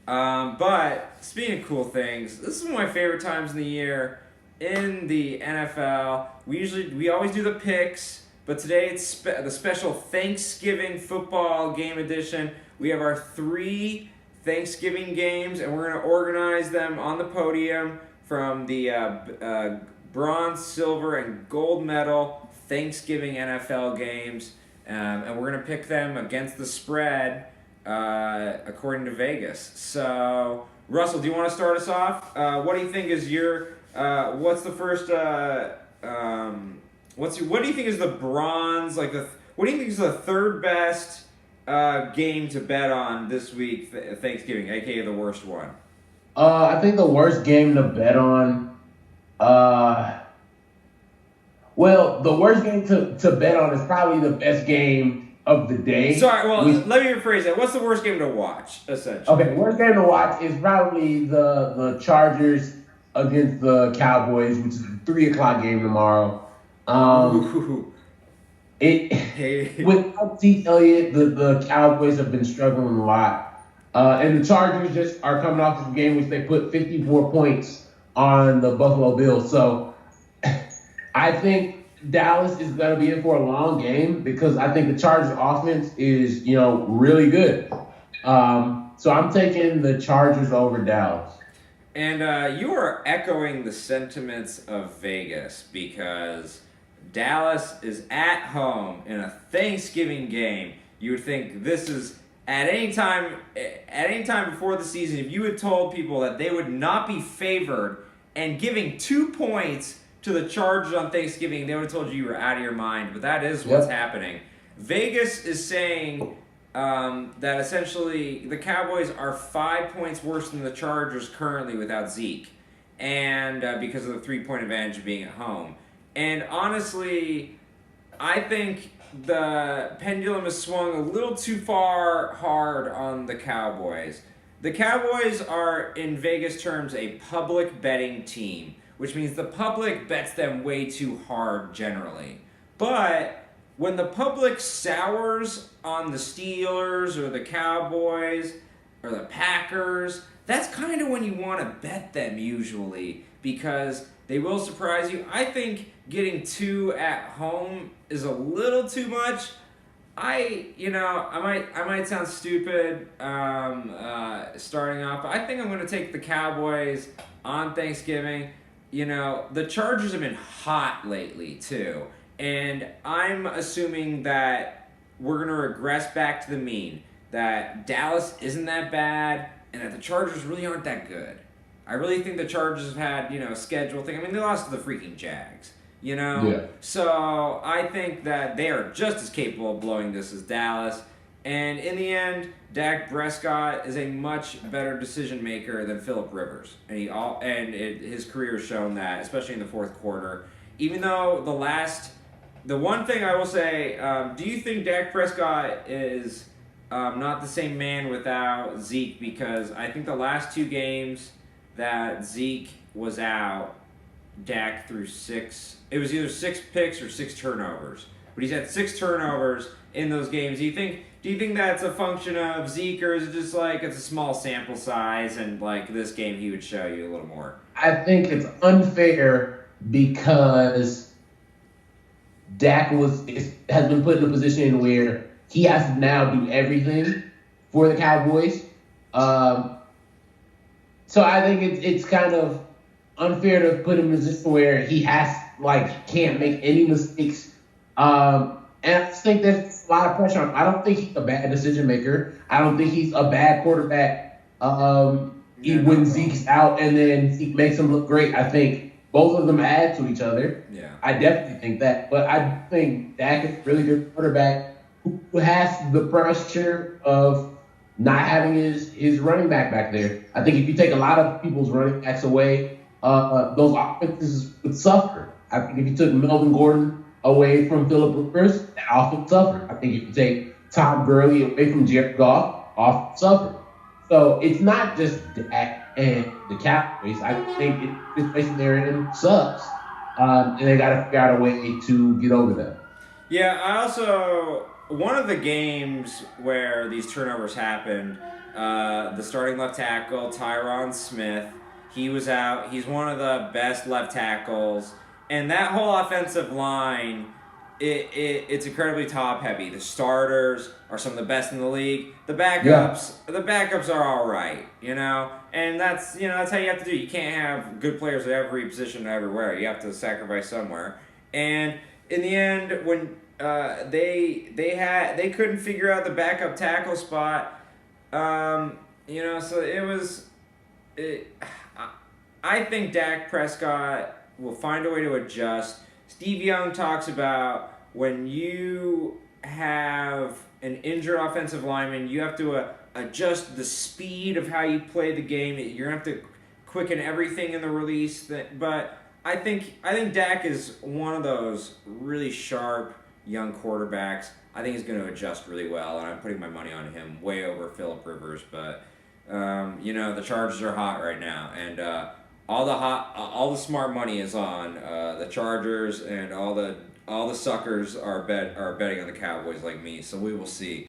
But speaking of cool things, this is one of my favorite times in the year in the NFL. We always do the picks, but today it's the special Thanksgiving football game edition. We have our 3 Thanksgiving games, and we're going to organize them on the podium from the bronze, silver, and gold medal Thanksgiving NFL games, and we're going to pick them against the spread according to Vegas. So, Russell, do you want to start us off? What do you think is your what's the first? What do you think is the bronze? What do you think is the third best game to bet on this week, Thanksgiving, aka the worst one? I think the worst game to bet on. Well, the worst game to bet on is probably the best game of the day. Sorry, well, let me rephrase that. What's the worst game to watch, essentially? Okay, the worst game to watch is probably the Chargers against the Cowboys, which is a 3 o'clock game tomorrow. Without Zeke Elliott, the Cowboys have been struggling a lot. And the Chargers just are coming off of a game which they put 54 points on the Buffalo Bills. So I think Dallas is going to be in for a long game because I think the Chargers offense is, really good. So I'm taking the Chargers over Dallas. And you are echoing the sentiments of Vegas because Dallas is at home in a Thanksgiving game. You would think this is at any time before the season, if you had told people that they would not be favored and giving 2 points to the Chargers on Thanksgiving, they would have told you were out of your mind. But that is what's happening. Vegas is saying that essentially the Cowboys are 5 points worse than the Chargers currently without Zeke, and because of the 3-point advantage of being at home. And honestly, I think the pendulum has swung a little too far hard on the Cowboys. The Cowboys are, in Vegas terms, a public betting team, which means the public bets them way too hard generally. But when the public sours on the Steelers or the Cowboys or the Packers, that's kind of when you want to bet them usually because they will surprise you. I think getting 2 at home is a little too much. I might sound stupid starting off, but I think I'm going to take the Cowboys on Thanksgiving. The Chargers have been hot lately too, and I'm assuming that we're going to regress back to the mean, that Dallas isn't that bad, and that the Chargers really aren't that good. I really think the Chargers have had, a schedule thing. I mean, they lost to the freaking Jags, Yeah. So I think that they are just as capable of blowing this as Dallas. And in the end, Dak Prescott is a much better decision maker than Phillip Rivers, and his career has shown that, especially in the fourth quarter. Even though the one thing I will say, do you think Dak Prescott is not the same man without Zeke? Because I think the last 2 games that Zeke was out, Dak threw 6. It was either 6 picks or 6 turnovers. But he's had 6 turnovers in those games. Do you think that's a function of Zeke, or is it just like it's a small sample size and like this game he would show you a little more? I think it's unfair because Dak has been put in a position where he has to now do everything for the Cowboys. So I think it's kind of unfair to put him in a position where he can't make any mistakes. And I just think there's a lot of pressure on him. I don't think he's a bad decision maker. I don't think he's a bad quarterback when Zeke's out and then Zeke makes him look great. I think both of them add to each other. Yeah. I definitely think that. But I think Dak is a really good quarterback who has the pressure of not having his running back there. I think if you take a lot of people's running backs away, those offenses would suffer. I think if you took Melvin Gordon away from Phillip Rivers, that offense suffered. I think if you take Todd Gurley away from Jared Goff, offense suffered. So it's not just Dak and the Cowboys. I think this place they're in sucks, and they got to figure out a way to get over them. Yeah, I also one of the games where these turnovers happened, the starting left tackle, Tyron Smith. He was out. He's one of the best left tackles. And that whole offensive line, it's incredibly top heavy. The starters are some of the best in the league. The backups are all right, and that's how you have to do. You can't have good players at every position everywhere. You have to sacrifice somewhere. And in the end, when they couldn't figure out the backup tackle spot, so it was. I think Dak Prescott will find a way to adjust. Steve Young talks about when you have an injured offensive lineman, you have to adjust the speed of how you play the game. You're going to have to quicken everything in the release. But I think Dak is one of those really sharp young quarterbacks. I think he's going to adjust really well, and I'm putting my money on him way over Phillip Rivers. But the Chargers are hot right now, and all the smart money is on the Chargers, and all the suckers are betting on the Cowboys like me. So we will see.